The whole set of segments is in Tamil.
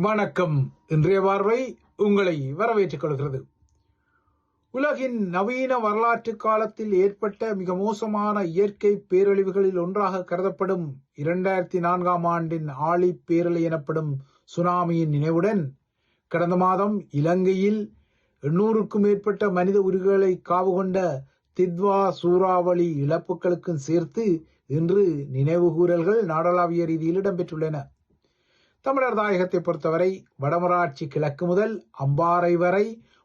வணக்கம். இன்றைய பார்வை உங்களை வரவேற்றுக் கொள்கிறது. உலகின் நவீன வரலாற்று காலத்தில் ஏற்பட்ட மிக மோசமான இயற்கை பேரழிவுகளில் ஒன்றாக கருதப்படும் 2004 ஆண்டின் ஆழி பேரலை எனப்படும் சுனாமியின் நினைவுடன் கடந்த மாதம் இலங்கையில் 800க்கும் மேற்பட்ட மனித உயிர்களை காவு கொண்ட தித்வா சூறாவளி இழப்புகளுக்கும் சேர்த்து இன்று நினைவுகூரல்கள் நாடளாவிய ரீதியில் இடம்பெற்றுள்ளன. தமிழர் தாயகத்தை பொறுத்தவரை வடமராட்சி கிழக்கு முதல் அம்பாறை வரை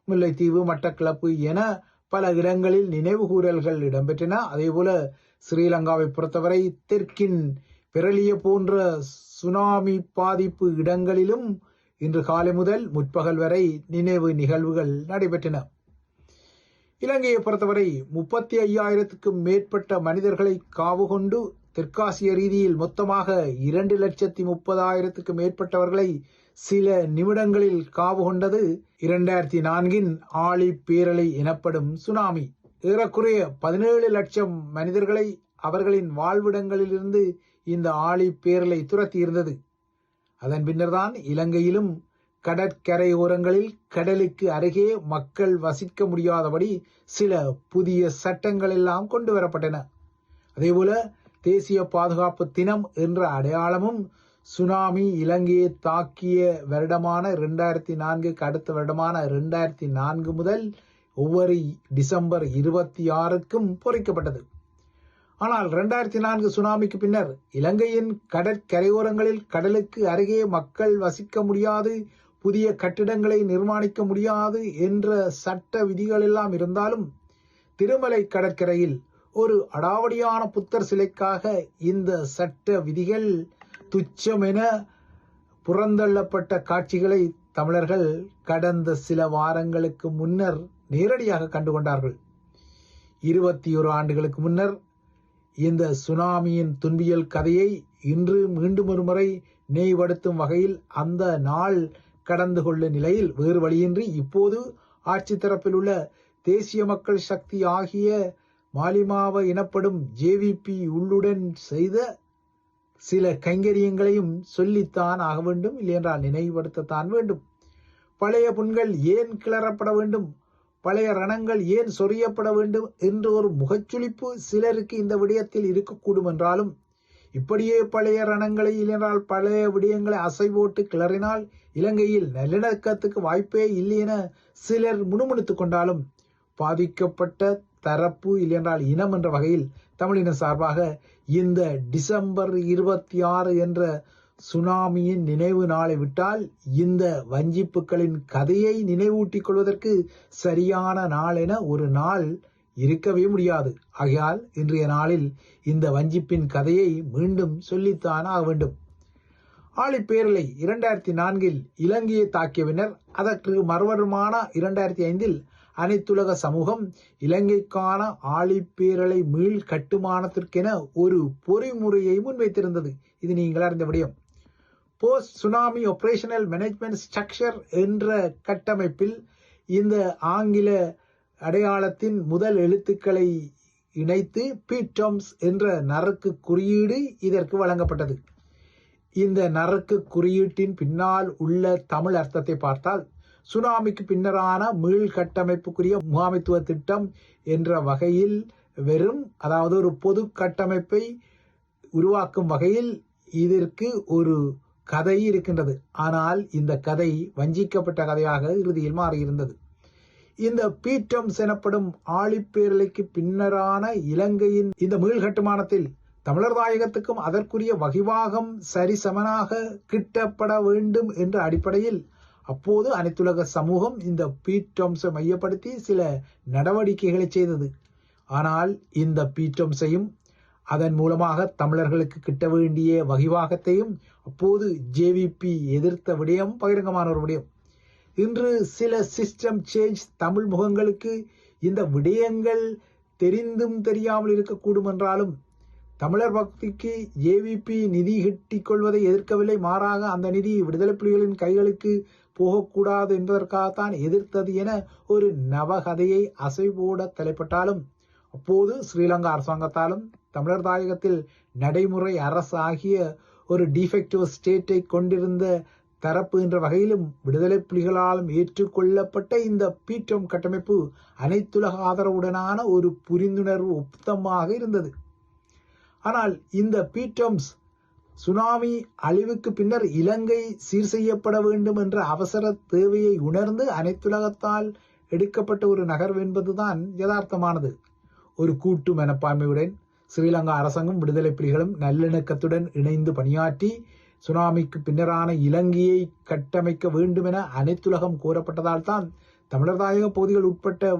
முல்லைத்தீவு, மட்டக்களப்பு என பல இடங்களில் நினைவுகூரல்கள் இடம்பெற்றன. அதேபோல ஸ்ரீலங்காவை பொறுத்தவரை தெற்கின் பெரலிய போன்ற சுனாமி பாதிப்பு இடங்களிலும் இன்று காலை முதல் முற்பகல் வரை நினைவு நிகழ்வுகள் நடைபெற்றன. இலங்கையை பொறுத்தவரை 35,000க்கும் மேற்பட்ட மனிதர்களை காவு கொண்டு தெற்காசிய ரீதியில் மொத்தமாக 2,30,000க்கும் மேற்பட்டவர்களை சில நிமிடங்களில் காவு கொண்டது 2004 ஆழி பேரலை எனப்படும் சுனாமி. ஏறக்குறைய 17 லட்சம் மனிதர்களை அவர்களின் வாழ்விடங்களிலிருந்து இந்த ஆழி பேரலை துரத்தியிருந்தது. அதன் பின்னர்தான் இலங்கையிலும் கடற்கரையோரங்களில் கடலுக்கு அருகே மக்கள் வசிக்க முடியாதபடி சில புதிய சட்டங்கள் எல்லாம் கொண்டு வரப்பட்டன. அதேபோல தேசிய பாதுகாப்பு தினம் என்ற அடையாளமும் சுனாமி இலங்கையை தாக்கிய வருடமான 2004க்கு அடுத்த வருடமான 2004 முதல் ஒவ்வொரு டிசம்பர் 26க்கும் பொறிக்கப்பட்டது. ஆனால் 2004 சுனாமிக்கு பின்னர் இலங்கையின் கடற்கரையோரங்களில் கடலுக்கு அருகே மக்கள் வசிக்க முடியாது, புதிய கட்டிடங்களை நிர்மாணிக்க முடியாது என்ற சட்ட விதிகள் எல்லாம் இருந்தாலும் திருமலை கடற்கரையில் ஒரு அடாவடியான புத்தர் சிலைக்காக இந்த சட்ட விதிகள் துச்சம் என புறந்தள்ளப்பட்ட காட்சிகளை தமிழர்கள் கடந்த சில வாரங்களுக்கு முன்னர் நேரடியாக கண்டுகொண்டார்கள். 21 ஆண்டுகளுக்கு முன்னர் இந்த சுனாமியின் துன்பியல் கதையை இன்று மீண்டும் ஒரு முறை நினைவுபடுத்தும் வகையில் அந்த நாள் கடந்து கொள்ளும் நிலையில் வேறு வழியின்றி இப்போது ஆட்சி தரப்பில் உள்ள தேசிய மக்கள் சக்தி ஆகிய மாலிமாவ எனப்படும் ஜேவிபி உள்ளுடன் செய்த சில கைங்கரியங்களையும் சொல்லித்தான் ஆக வேண்டும், இல்லையென்றால் நினைவுபடுத்தத்தான் வேண்டும். பழைய புண்கள் ஏன் கிளறப்பட வேண்டும், பழைய ரணங்கள் ஏன் சொறியப்பட வேண்டும் என்ற ஒரு முகச்சுளிப்பு சிலருக்கு இந்த விடயத்தில் இருக்கக்கூடும் என்றாலும் இப்படியே பழைய ரணங்களை இல்லையென்றால் பழைய விடயங்களை அசை போட்டு கிளறினால் இலங்கையில் நல்லிணக்கத்துக்கு வாய்ப்பே இல்லை என சிலர் முணுமுணுத்துக் கொண்டாலும் பாதிக்கப்பட்ட தரப்பு இல்லையென்றால் இனம் என்ற வகையில் தமிழின சார்பாக இந்த டிசம்பர் 26 என்ற சுனாமியின் நினைவு நாளை விட்டால் இந்த வஞ்சிப்புகளின் கதையை நினைவூட்டிக் கொள்வதற்கு சரியான நாள் என ஒரு நாள் இருக்கவே முடியாது. ஆகையால் இன்றைய நாளில் இந்த வஞ்சிப்பின் கதையை மீண்டும் சொல்லித்தான் ஆக வேண்டும். ஆழிப்பேரலை 2004 இலங்கையை தாக்கிய பின்னர் அதற்கு மறுவருமான 2005 அனைத்துலக சமூகம் இலங்கைக்கான ஆழிப்பேரலை மீள் கட்டுமானத்திற்கென ஒரு பொறிமுறையை முன்வைத்திருந்தது. இது நீங்கள் அறிந்த விடயம். Post tsunami operational management structure என்ற கட்டமைப்பில் இந்த ஆங்கில அடையாளத்தின் முதல் எழுத்துக்களை இணைத்து பீட்டம்ஸ் என்ற நறுக்கு குறியீடு இதற்கு வழங்கப்பட்டது. இந்த நறுக்கு குறியீட்டின் பின்னால் உள்ள தமிழ் அர்த்தத்தை பார்த்தால் சுனாமிக்கு பின்னரான மீள் கட்டமைப்புக்குரிய முகாமைத்துவ திட்டம் என்ற வகையில் வெறும் அதாவது ஒரு பொது கட்டமைப்பை உருவாக்கும் வகையில் இதற்கு ஒரு கதை இருக்கின்றது. ஆனால் இந்த கதை வஞ்சிக்கப்பட்ட கதையாக இறுதியில் மாறியிருந்தது. இந்த பீட்டம்ஸ் எனப்படும் ஆழிப்பேரலைக்கு பின்னரான இலங்கையின் இந்த மீள் கட்டுமானத்தில் தமிழர் தாயகத்துக்கும் அதற்குரிய வகிவாகம் சரிசமனாக கிட்டப்பட வேண்டும் என்ற அடிப்படையில் அப்போது அனைத்துலக சமூகம் இந்த பீட்டம்ஸை மையப்படுத்தி சில நடவடிக்கைகளை செய்தது. ஆனால் இந்த பீட்டம்ஸையும் அதன் மூலமாக தமிழர்களுக்கு கிட்ட வேண்டிய வகிவாகத்தையும் அப்போது ஜேவிபி எதிர்த்த விடயம் பகிரங்கமான ஒரு விடயம். இன்று சில சிஸ்டம் சேஞ்ச் தமிழ் முகங்களுக்கு இந்த விடயங்கள் தெரிந்தும் தெரியாமல் இருக்கக்கூடும் என்றாலும் தமிழர் பக்திக்கு ஏவிபி நிதி கிட்டிக் கொள்வதை எதிர்க்கவில்லை. மாறாக அந்த நிதி விடுதலை புலிகளின் கைகளுக்கு போகக்கூடாது என்பதற்காகத்தான் எதிர்த்தது என ஒரு நவகதையை அசைபோட தலைப்பட்டாலும் அப்போது ஸ்ரீலங்கா அரசாங்கத்தாலும் தமிழர் தாயகத்தில் நடைமுறை அரசு ஆகிய ஒரு டிஃபெக்டிவ் ஸ்டேட்டை கொண்டிருந்த தரப்பு என்ற வகையிலும் விடுதலை புலிகளாலும் ஏற்றுக்கொள்ளப்பட்ட இந்த பீட்டம் கட்டமைப்பு அனைத்துலக ஆதரவுடனான ஒரு புரிந்துணர்வு ஒப்பந்தமாக இருந்தது. ஆனால் இந்த பீட்டம்ஸ் சுனாமி அழிவுக்கு பின்னர் இலங்கை சீர் செய்யப்பட வேண்டும் என்ற அவசர தேவையை உணர்ந்து அனைத்துலகத்தால் எடுக்கப்பட்ட ஒரு நகர்வு என்பதுதான் யதார்த்தமானது. ஒரு கூட்டு மனப்பான்மையுடன் ஸ்ரீலங்கா அரசாங்கம் விடுதலை புலிகளும் நல்லிணக்கத்துடன் இணைந்து பணியாற்றி சுனாமிக்கு பின்னரான இலங்கையை கட்டமைக்க வேண்டும் என அனைத்துலகம் கோரப்பட்டதால் தான் தமிழர் தாயக பகுதிகள் உட்பட்ட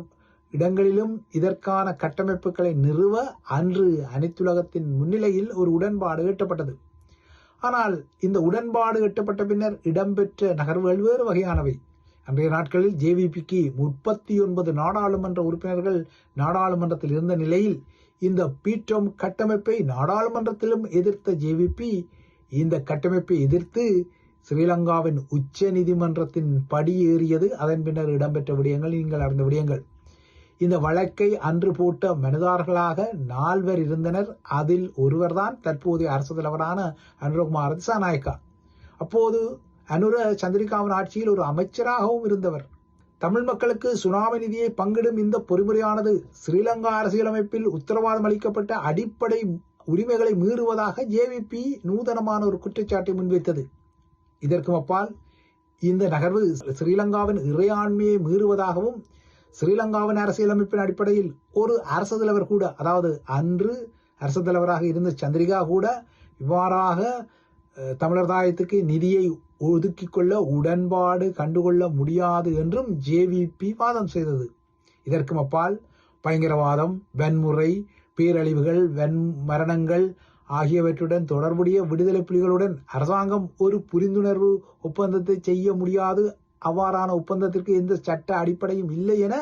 இடங்களிலும் இதற்கான கட்டமைப்புகளை நிறுவ அன்று அனைத்துலகத்தின் முன்னிலையில் ஒரு உடன்பாடு எட்டப்பட்டது. ஆனால் இந்த உடன்பாடு எட்டப்பட்ட பின்னர் இடம்பெற்ற நகர்வுகள் வேறு வகையானவை. அன்றைய நாட்களில் ஜேவிபிக்கு 39 நாடாளுமன்ற உறுப்பினர்கள் நாடாளுமன்றத்தில் இருந்த நிலையில் இந்த பீட்டம் கட்டமைப்பை நாடாளுமன்றத்திலும் எதிர்த்த ஜேவிபி இந்த கட்டமைப்பை எதிர்த்து ஸ்ரீலங்காவின் உச்ச நீதிமன்றத்தின் படி ஏறியது. அதன் பின்னர் இடம்பெற்ற விடயங்கள் நீங்கள் அறிந்த விடயங்கள். இந்த வழக்கை அன்று போட்ட மனுதாரர்களாக 4 இருந்தனர். அதில் ஒருவர்தான் தற்போதைய அரசு தலைவரான அனுரகுமார திசாநாயக்கா. அப்போது அனுர சந்திரிகாவின் ஆட்சியில் ஒரு அமைச்சராகவும் இருந்தவர். தமிழ் மக்களுக்கு சுனாமி நிதியை பங்கிடும் இந்த பொறிமுறையானது ஸ்ரீலங்கா அரசியலமைப்பில் உத்தரவாதம் அளிக்கப்பட்ட அடிப்படை உரிமைகளை மீறுவதாக ஜேவிபி நூதனமான ஒரு குற்றச்சாட்டை முன்வைத்தது. இதற்கும் அப்பால் இந்த நகர்வு ஸ்ரீலங்காவின் இறையாண்மையை மீறுவதாகவும் ஸ்ரீலங்காவின் அரசியலமைப்பின் அடிப்படையில் ஒரு அரசு தலைவர் கூட, அதாவது அன்று அரசு தலைவராக இருந்த சந்திரிகா கூட இவ்வாறாக தமிழர் தாயத்துக்கு நிதியை ஒதுக்கிக் கொள்ள உடன்பாடு கண்டுகொள்ள முடியாது என்றும் ஜேவிபி வாதம் செய்தது. இதற்கும் அப்பால் பயங்கரவாதம், வன்முறை, பேரழிவுகள், மரணங்கள் ஆகியவற்றுடன் தொடர்புடைய விடுதலை புலிகளுடன் அரசாங்கம் ஒரு புரிந்துணர்வு ஒப்பந்தத்தை செய்ய முடியாது, அவ்வாறான ஒப்பந்தத்திற்கு எந்த சட்ட அடிப்படையும் இல்லை என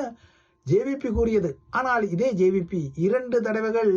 ஜேவிபி கூறியது. ஆனால் இதே ஜேவிபி 2 தடவைகள்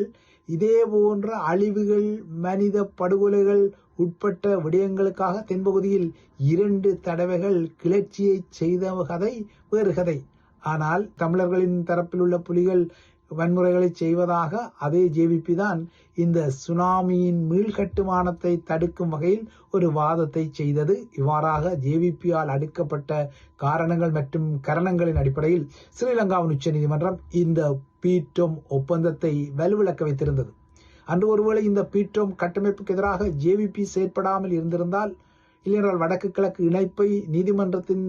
இதே போன்ற அழிவுகள், மனித படுகொலைகள் உட்பட்ட விடயங்களுக்காக தென்பகுதியில் 2 தடவைகள் கிளர்ச்சியை செய்த கதை வேறு கதை. ஆனால் தமிழர்களின் தரப்பில் உள்ள புலிகள் வன்முறைகளை செய்வதாக அதே ஜேவிபி தான் இந்த சுனாமியின் மீள்கட்டுமானத்தை தடுக்கும் வகையில் ஒரு வாதத்தை செய்தது. இவ்வாறாக ஜேவிபியால் அடுக்கப்பட்ட காரணங்கள் மற்றும் கரணங்களின் அடிப்படையில் ஸ்ரீலங்காவின் உச்ச நீதிமன்றம் இந்த பீட்டம் ஒப்பந்தத்தை வலுவிழக்க வைத்திருந்தது. அன்று ஒருவேளை இந்த பீட்டம் கட்டமைப்புக்கு எதிராக ஜேவிபி செயற்படாமல் இருந்திருந்தால், இல்லையென்றால் வடக்கு கிழக்கு இணைப்பை நீதிமன்றத்தின்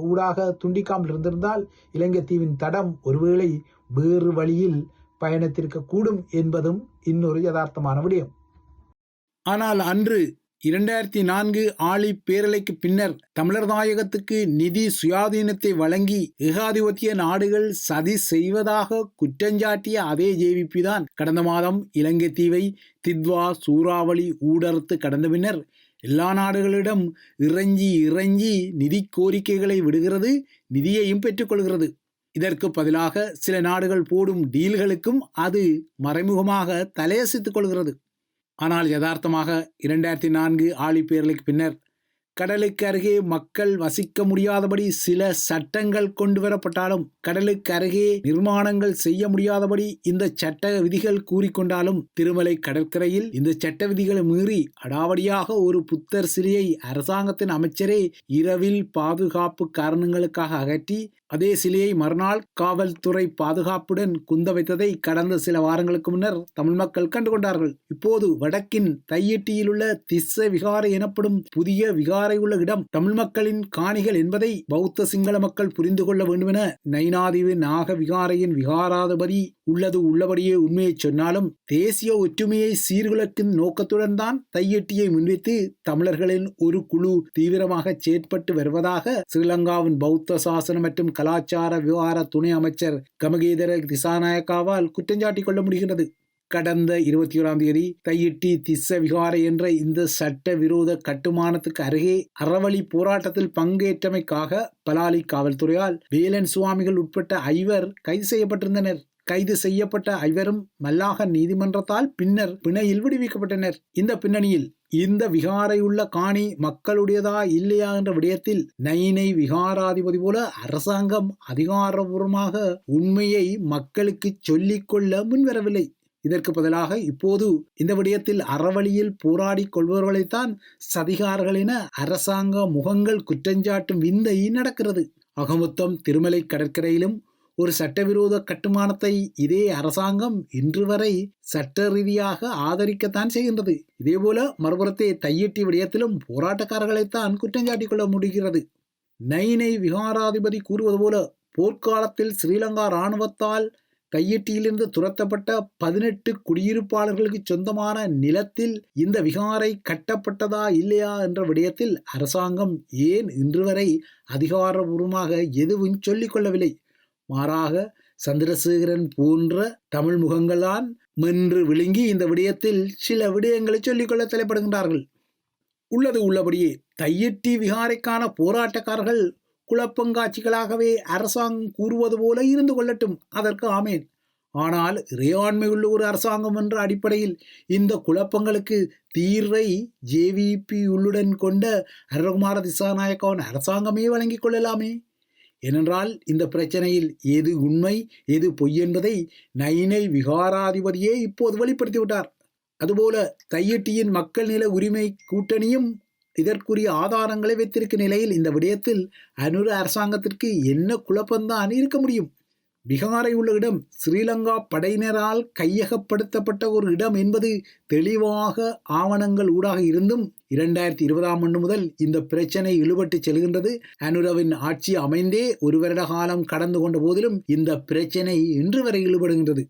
ஊடாக துண்டிக்காமல் இருந்திருந்தால், இலங்கை தீவின் தடம் ஒருவேளை வேறு வழியில் பயணித்திருக்க கூடும் என்பதும் இன்னொரு யதார்த்தமான விடயம். ஆனால் அன்று 2004 ஆழி பேரலைக்கு பின்னர் தமிழர் தாயகத்துக்கு நிதி சுயாதீனத்தை வழங்கி ஏகாதிபத்திய நாடுகள் சதி செய்வதாக குற்றஞ்சாட்டிய அதே ஜேவிபி தான் கடந்த மாதம் இலங்கை தீவை தித்வா சூறாவளி ஊடறுத்து கடந்த பின்னர் எல்லா நாடுகளிடம் இறைஞ்சி நிதி கோரிக்கைகளை விடுகிறது, நிதியையும் பெற்றுக்கொள்கிறது. இதற்கு பதிலாக சில நாடுகள் போடும் டீல்களுக்கும் அது மறைமுகமாக தலையசித்துக் கொள்கிறது. ஆனால் யதார்த்தமாக 2004 ஆழி பேரலைக்கு பின்னர் கடலுக்கு அருகே மக்கள் வசிக்க முடியாதபடி சில சட்டங்கள் கொண்டு வரப்பட்டாலும், கடலுக்கு அருகே நிர்மாணங்கள் செய்ய முடியாதபடி இந்த சட்ட விதிகள் கூறிக்கொண்டாலும், திருமலை கடற்கரையில் இந்த சட்ட விதிகளை மீறி அடாவடியாக ஒரு புத்தர் சிலையை அரசாங்கத்தின் அமைச்சரே இரவில் பாதுகாப்பு காரணங்களுக்காக அகற்றி அதே சிலையை மறுநாள் காவல்துறை பாதுகாப்புடன் குந்த வைத்ததை கடந்த சில வாரங்களுக்கு முன்னர் தமிழ் மக்கள் கண்டுகொண்டார்கள். இப்போது வடக்கின் தையிட்டியில் உள்ள திஸ்ஸ விகாரை எனப்படும் புதிய விகாரை உள்ள இடம் தமிழ் மக்களின் காணிகள் என்பதை பௌத்த சிங்கள மக்கள் புரிந்து கொள்ள வேண்டும் என நைனாதீவு நாக விகாரையின் விகாராதிபதி உள்ளபடியே உண்மையை சொன்னாலும், தேசிய ஒற்றுமையை சீர்குலைக்கும் நோக்கத்துடன் தான் தையிட்டியை முன்வைத்து தமிழர்களின் ஒரு குழு தீவிரமாக செயற்பட்டு வருவதாக ஸ்ரீலங்காவின் பௌத்த சாசனம் மற்றும் கலாச்சார விவகார துணை அமைச்சர் கமகேதர திசாநாயக்காவால் குற்றஞ்சாட்டிக் கொள்ள முடிகிறது. கடந்த 21ஆம் தேதி தையிட்டி திஸ்ஸ விகாரை என்ற இந்த சட்ட விரோத கட்டுமானத்துக்கு அருகே அறவழி போராட்டத்தில் பங்கேற்றமைக்காக பலாலி காவல்துறையால் வேலன் சுவாமிகள் உட்பட்ட 5 கைது செய்யப்பட்டிருந்தனர். கைது செய்யப்பட்ட 5 மல்லாக நீதிமன்றத்தால் பின்னர் பிணையில் விடுவிக்கப்பட்டனர். இந்த பின்னணியில் இந்த விகாரை உள்ள காணி மக்களுடையதா இல்லையா என்ற விடயத்தில் நைனை விகாராதிபதி போல அரசாங்கம் அதிகாரபூர்வமாக உண்மையை மக்களுக்கு சொல்லிக் கொள்ள முன்வரவில்லை. இதற்கு பதிலாக இப்போது இந்த விடயத்தில் அறவழியில் போராடி கொள்பவர்களைத்தான் சதிகாரர்கள் என அரசாங்க முகங்கள் குற்றஞ்சாட்டும் விந்தை நடக்கிறது. அகமொத்தம் திருமலை கடற்கரையிலும் ஒரு சட்டவிரோத கட்டுமானத்தை இதே அரசாங்கம் இன்று வரை சட்ட ரீதியாக ஆதரிக்கத்தான் செய்கின்றது. இதேபோல மறுபுறத்தே தையிட்டி விடயத்திலும் போராட்டக்காரர்களைத்தான் குற்றஞ்சாட்டிக் கொள்ள முடிகிறது. நைனை விகாராதிபதி கூறுவது போல போர்க்காலத்தில் ஸ்ரீலங்கா இராணுவத்தால் கையெட்டியிலிருந்து துரத்தப்பட்ட 18 குடியிருப்பாளர்களுக்கு சொந்தமான நிலத்தில் இந்த விகாரை கட்டப்பட்டதா இல்லையா என்ற விடயத்தில் அரசாங்கம் ஏன் இன்று வரை அதிகாரபூர்வமாக எதுவும் சொல்லிக் கொள்ளவில்லை. மாறாக சந்திரசேகரன் போன்ற தமிழ் முகங்கள்தான் மென்று விழுங்கி இந்த விடயத்தில் சில விடயங்களை சொல்லிக்கொள்ள தலைப்படுகின்றார்கள். உள்ளது உள்ளபடியே தையிட்டி விகாரைக்கான போராட்டக்காரர்கள் குழப்பங்காட்சிகளாகவே அரசாங்கம் கூறுவது போல இருந்து கொள்ளட்டும், அதற்கு ஆமேன். ஆனால் இறையாண்மை உள்ள ஒரு அரசாங்கம் என்ற அடிப்படையில் இந்த குழப்பங்களுக்கு தீர்வை ஜேவிபி உள்ளுடன் கொண்ட அருண்குமார திசாநாயக்கவின் அரசாங்கமே வழங்கிக் கொள்ளலாமே. ஏனென்றால் இந்த பிரச்சனையில் எது உண்மை எது பொய் என்பதை நைனை விகாராதிபதியே இப்போது வெளிப்படுத்திவிட்டார். அதுபோல தையிட்டியின் மக்கள் நில உரிமை கூட்டணியும் இதற்குரிய ஆதாரங்களை வைத்திருக்கும் நிலையில் இந்த விடயத்தில் அனுர அரசாங்கத்திற்கு என்ன குழப்பம்தான் இருக்க முடியும்? பிகாரை உள்ள இடம் ஸ்ரீலங்கா படையினரால் கையகப்படுத்தப்பட்ட ஒரு இடம் என்பது தெளிவாக ஆவணங்கள் ஊடாக இருந்தும் 2020 முதல் இந்த பிரச்சனை இழுபட்டு செல்கின்றது. அனுரவின் ஆட்சி அமைந்தே ஒரு வருட காலம் கடந்து கொண்ட போதிலும் இந்த பிரச்சனை இன்று வரை இழுபடுகின்றது.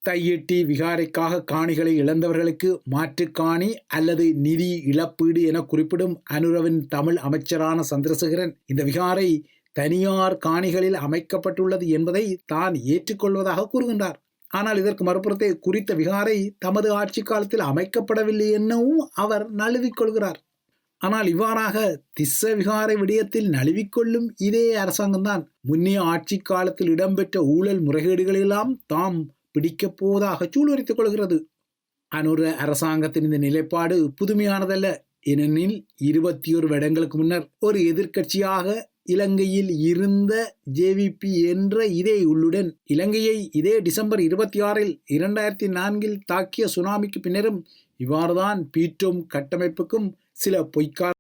தையிட்டி விகாரைக்காக காணிகளை இழந்தவர்களுக்கு மாற்றுக்காணி அல்லது நிதி இழப்பீடு என குறிப்பிடும் அனுரவின் தமிழ் அமைச்சரான சந்திரசேகரன் இந்த விகாரை தனியார் காணிகளில் அமைக்கப்பட்டுள்ளது என்பதை தான் ஏற்றுக்கொள்வதாக கூறுகின்றார். ஆனால் இதற்கு மறுபுறத்தே குறித்த விகாரை தமது ஆட்சி காலத்தில் அமைக்கப்படவில்லை எனவும் அவர் நழுவிக்கொள்கிறார். ஆனால் இவ்வாறாக திஸ்ஸ விகாரை விடயத்தில் நழுவிக்கொள்ளும் இதே அரசாங்கம்தான் முன்னைய ஆட்சி காலத்தில் இடம்பெற்ற ஊழல் முறைகேடுகளெல்லாம் தாம் பிடிக்கப் போவதாக சூளுரைத்துக் கொள்கிறது. அனுர அரசாங்கத்தின் இந்த நிலைப்பாடு புதுமையானதல்ல. ஏனெனில் 21 வருடங்களுக்கு முன்னர் ஒரு எதிர்க்கட்சியாக இலங்கையில் இருந்த ஜேவிபி என்ற இதே உள்ளுடன் இலங்கையை இதே டிசம்பர் 26 2004 தாக்கிய சுனாமிக்கு பின்னரும் இவ்வாறுதான் பீட்டோம் கட்டமைப்புக்கும் சில பொய்க்கார